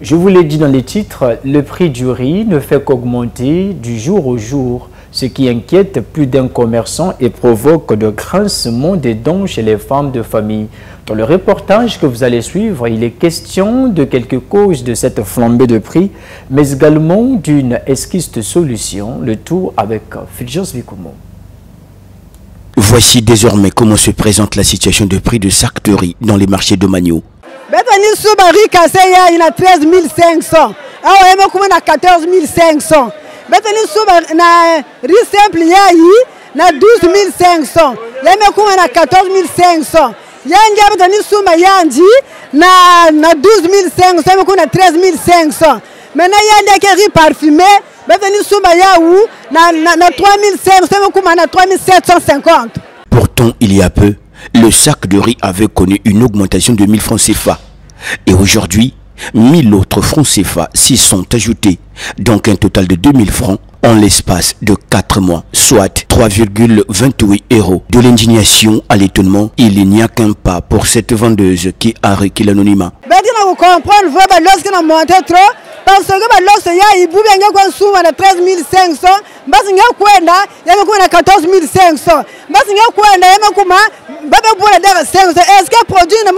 Je vous l'ai dit dans les titres, le prix du riz ne fait qu'augmenter du jour au jour, ce qui inquiète plus d'un commerçant et provoque de grincements des dents chez les femmes de famille. Dans le reportage que vous allez suivre, il est question de quelques causes de cette flambée de prix, mais également d'une esquisse de solution, le tout avec Fulgence Vikomo. Voici désormais comment se présente la situation de prix de sac de riz dans les marchés de Magno. Betani suba riz cassé il a 13 500. Ah ouais, mais comment a 14 500. Betani suba na riz simple na 12 500. Ya mais comment a 14 500. Yanga betani suba yandi na 12 500, mais comment a 13 500. Maintenant yanda qui riz parfumé, betani suba ya ou na 3 500, mais comment a 3 750. Pourtant, il y a peu, le sac de riz avait connu une augmentation de 1000 francs CFA. Et aujourd'hui, 1000 autres francs CFA s'y sont ajoutés, donc un total de 2000 francs en l'espace de 4 mois, soit 3,28 €. De l'indignation à l'étonnement, il n'y a qu'un pas pour cette vendeuse qui a requis l'anonymat. Parce que lorsque il y a 13 500, il y a 14 500. Est-ce que produit ne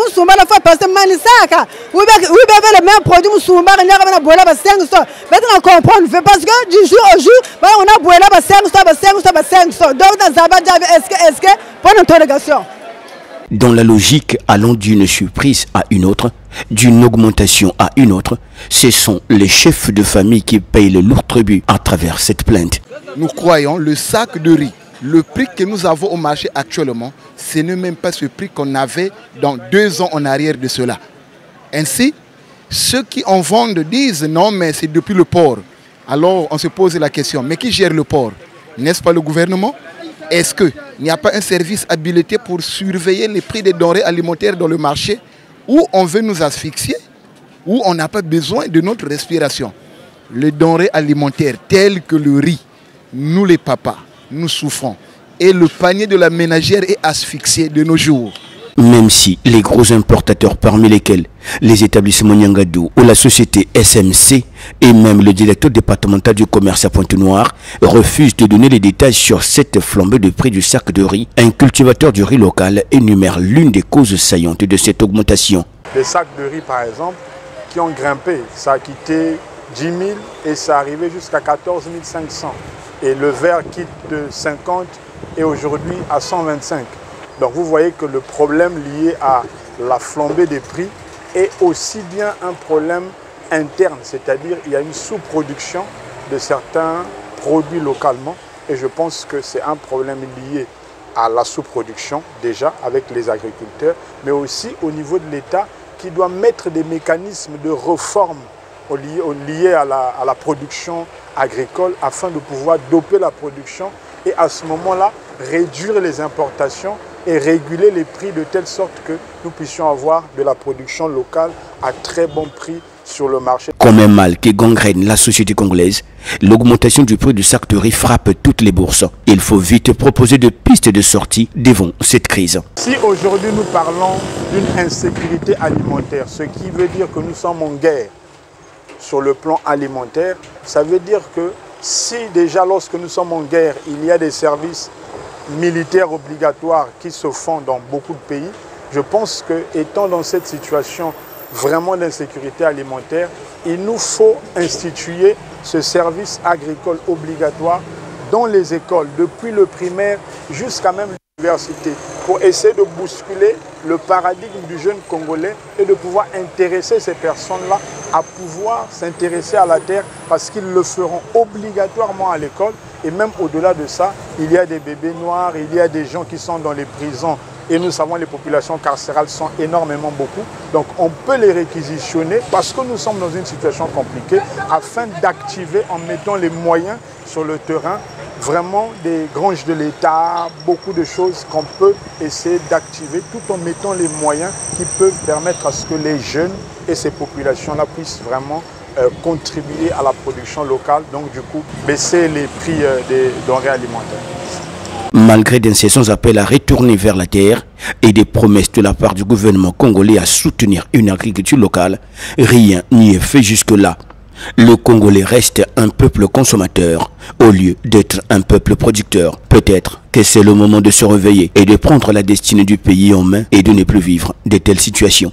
parce que manisaka ou le même produit na 500. Maintenant comprendre parce que du jour au jour on a boire 500. Donc est-ce que pour l'interrogation. Dans la logique allant d'une surprise à une autre, d'une augmentation à une autre, ce sont les chefs de famille qui payent le lourd tribut à travers cette plainte. Nous croyons le sac de riz, le prix que nous avons au marché actuellement, ce n'est même pas ce prix qu'on avait dans 2 ans en arrière de cela. Ainsi, ceux qui en vendent disent non mais c'est depuis le port. Alors on se pose la question, mais qui gère le port? N'est-ce pas le gouvernement? Est-ce qu'il n'y a pas un service habilité pour surveiller les prix des denrées alimentaires dans le marché où on veut nous asphyxier, où on n'a pas besoin de notre respiration? Les denrées alimentaires telles que le riz, nous les papas, nous souffrons. Et le panier de la ménagère est asphyxié de nos jours. Même si les gros importateurs, parmi lesquels les établissements Nyangadou ou la société SMC et même le directeur départemental du commerce à Pointe-Noire refusent de donner les détails sur cette flambée de prix du sac de riz, un cultivateur du riz local énumère l'une des causes saillantes de cette augmentation. Les sacs de riz par exemple qui ont grimpé, ça a quitté 10 000 et ça arrivé jusqu'à 14 500. Et le verre quitte de 50 et aujourd'hui à 125. Donc vous voyez que le problème lié à la flambée des prix est aussi bien un problème interne, c'est-à-dire il y a une sous-production de certains produits localement et je pense que c'est un problème lié à la sous-production déjà avec les agriculteurs, mais aussi au niveau de l'État qui doit mettre des mécanismes de réforme liés à la production agricole afin de pouvoir doper la production et à ce moment-là réduire les importations et réguler les prix de telle sorte que nous puissions avoir de la production locale à très bon prix sur le marché. Comme un mal qui gangrène la société congolaise, l'augmentation du prix du sac de riz frappe toutes les bourses. Il faut vite proposer de pistes de sortie devant cette crise. Si aujourd'hui nous parlons d'une insécurité alimentaire, ce qui veut dire que nous sommes en guerre sur le plan alimentaire, ça veut dire que si déjà lorsque nous sommes en guerre, il y a des services militaires obligatoires qui se font dans beaucoup de pays, je pense que étant dans cette situation vraiment d'insécurité alimentaire, il nous faut instituer ce service agricole obligatoire dans les écoles, depuis le primaire jusqu'à même l'université, pour essayer de bousculer le paradigme du jeune Congolais et de pouvoir intéresser ces personnes-là à pouvoir s'intéresser à la terre parce qu'ils le feront obligatoirement à l'école. Et même au-delà de ça, il y a des bébés noirs, il y a des gens qui sont dans les prisons. Et nous savons que les populations carcérales sont énormément beaucoup. Donc on peut les réquisitionner parce que nous sommes dans une situation compliquée afin d'activer en mettant les moyens sur le terrain, vraiment des granges de l'État, beaucoup de choses qu'on peut essayer d'activer tout en mettant les moyens qui peuvent permettre à ce que les jeunes et ces populations-là puissent vraiment contribuer à la production locale, donc du coup baisser les prix des denrées alimentaires. Malgré d'incessants appels à retourner vers la terre et des promesses de la part du gouvernement congolais à soutenir une agriculture locale, rien n'y est fait jusque-là. Le Congolais reste un peuple consommateur au lieu d'être un peuple producteur. Peut-être que c'est le moment de se réveiller et de prendre la destinée du pays en main et de ne plus vivre de telles situations.